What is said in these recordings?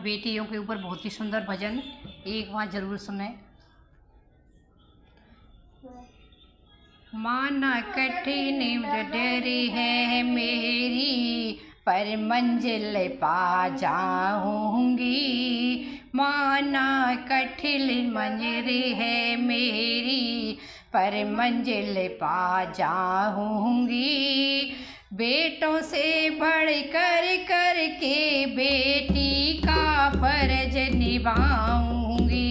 बेटियों के ऊपर बहुत ही सुंदर भजन, एक बार जरूर सुने। माना कठिन डरी है मेरी, पर मंजिल पा जाऊंगी। माना कठिन मंजिल है मेरी, पर मंजिल पा जाऊंगी। बेटों से बढ़ कर करके बेटी का फर्ज निभाऊंगी।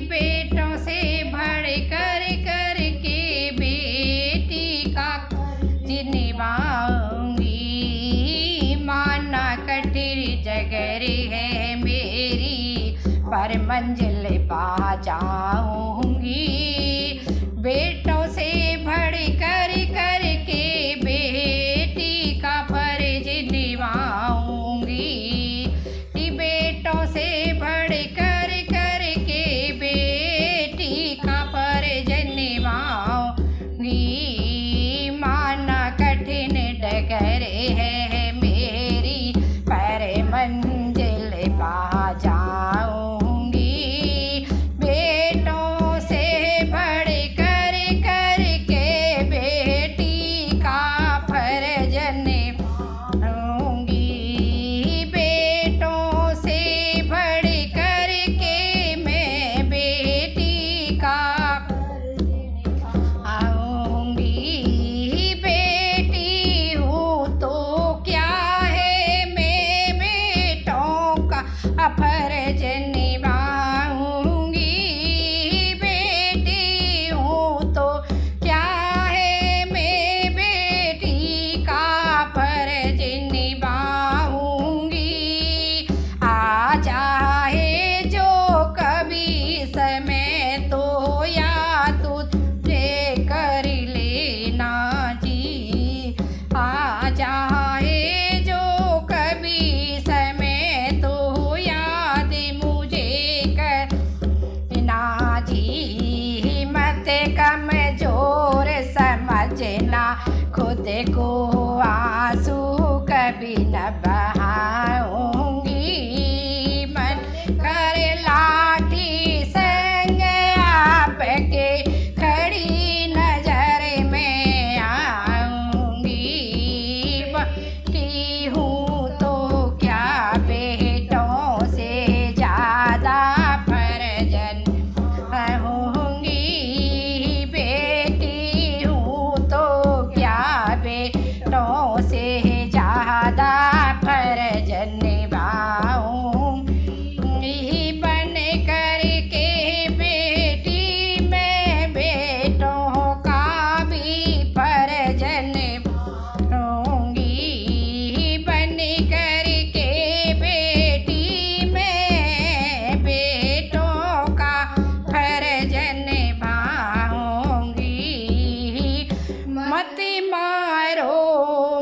बेटों से बढ़ कर करके बेटी का फर्ज निभाऊंगी। माना कठिन जगर है मेरी, पर मंजिल पा जाऊंगी। बेटों से बढ़ कर करके बेटी का फर्ज निभाऊंगी। बेटों से बढ़ कर करके बेटी का फर्ज निभाऊंगी। माना कठिन डगर है मेरी, पर मंजिल पा जाऊंगी। बेटों से बढ़ कर करके बेटी का फर्ज निभाऊंगी। बेटों से बढ़ करके मैं बेटी का फर्ज निभाऊंगी। बेटी हूँ तो क्या है, मैं बेटों का फर्ज निभाऊंगी। बेटी हूँ तो क्या है, मैं बेटी का फर्ज निभाऊंगी। आ जाए जो कभी समय तो या तुझे कर लेना जी। आ जाए जो कभी समय तो याद मुझे करना जी। मत कमजोर समझना खुद को, आंसू कभी न बहाऊंगी। मन कर लाठी संग आपके खड़ी नजर में आऊंगी। बेटी हूँ तो क्या बेटों से ज्यादा फर्जन होंगी। बेटी हूँ तो क्या बेटों से ज्यादा फर्जन निभाऊंगी। बन करके बेटी मैं बेटों का भी फर्ज निभाऊंगी। बन करके बेटी मैं बेटों का फर्ज निभाऊंगी। मत मारो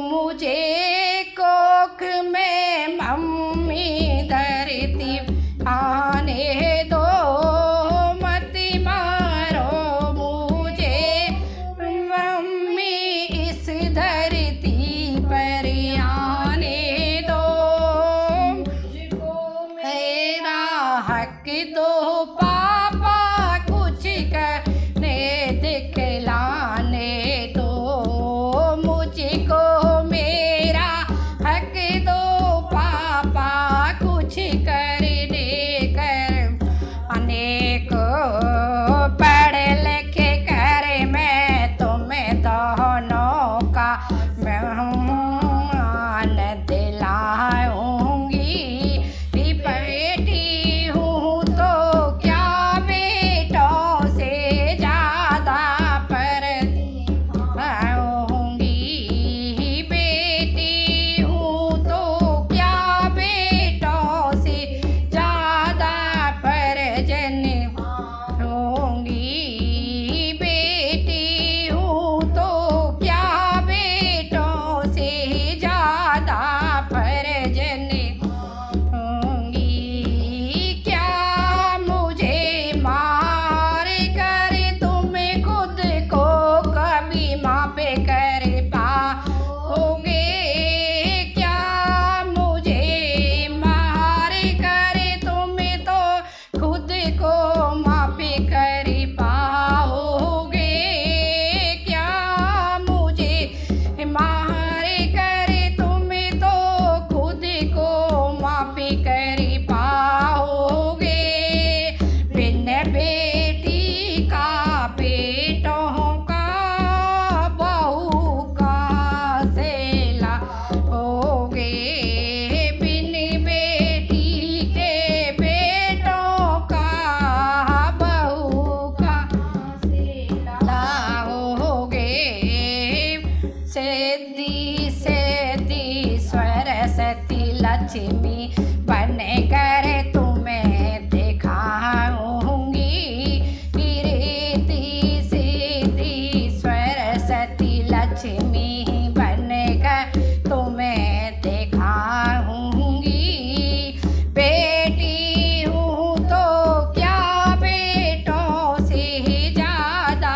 मुझे कोख में मम्मी धरती आने दो। मत मारो मुझे मम्मी इस धरती पर आने दो। मेरा हक दो पापा, कुछ करने दिखलाने दो। मुझको मेरा हक दो पापा, कुछ करने कर अनेक पढ़ लिख कर मैं तुम्हें दोनों का मान दिलाऊंगी। बेटी हूँ तो क्या बेटों से ज्यादा फर्ज निभाऊंगी। बेटी हूँ तो क्या बेटों से ज्यादा फर्ज निभाऊंगी। बेटी हूँ तो क्या बेटों से ज्यादा फर्ज निभाऊंगी। क्या मुझे मार कर तुम खुद को कभी माफ कर पाओगे। क्या मुझे मार कहाओगे, बिन बेटी के बेटों का बहू का लाओगे। सिद्धि सिद्धि सरस्वती लक्ष्मी बन कर तुम्हें दिखाऊंगी। कीर्ति सिद्धि सरस्वती लक्ष्मी बन कर तुम्हें दिखाऊंगी। बेटी हूँ तो क्या बेटों से ज़्यादा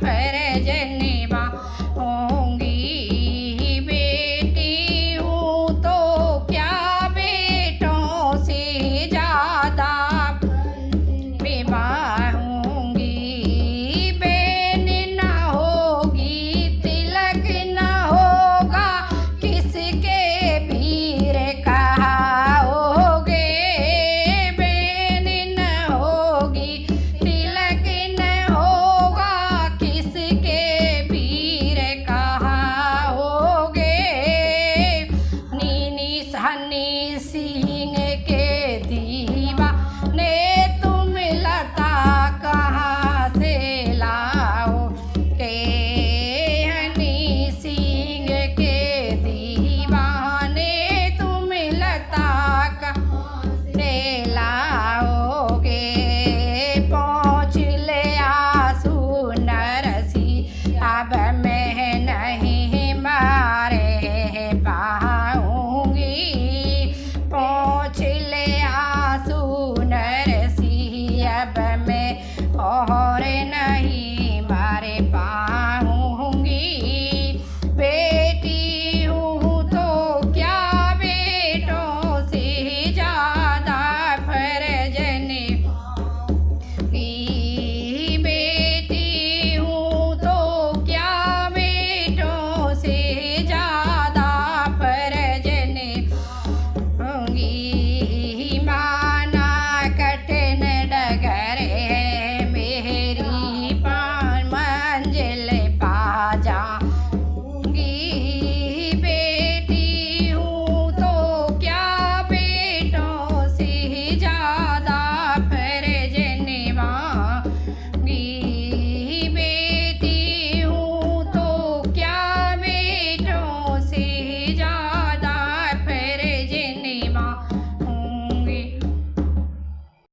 फर्ज निभाऊंगी। बेटी हूँ तो क्या बेटों से ज़्यादा निभाऊंगी। बेन न होगी, तिलक न होगा, किसके पीर कहाओगे। बेन न होगी, तिलक न होगा, किसके पीर कहाओगे। नीनी सनी सी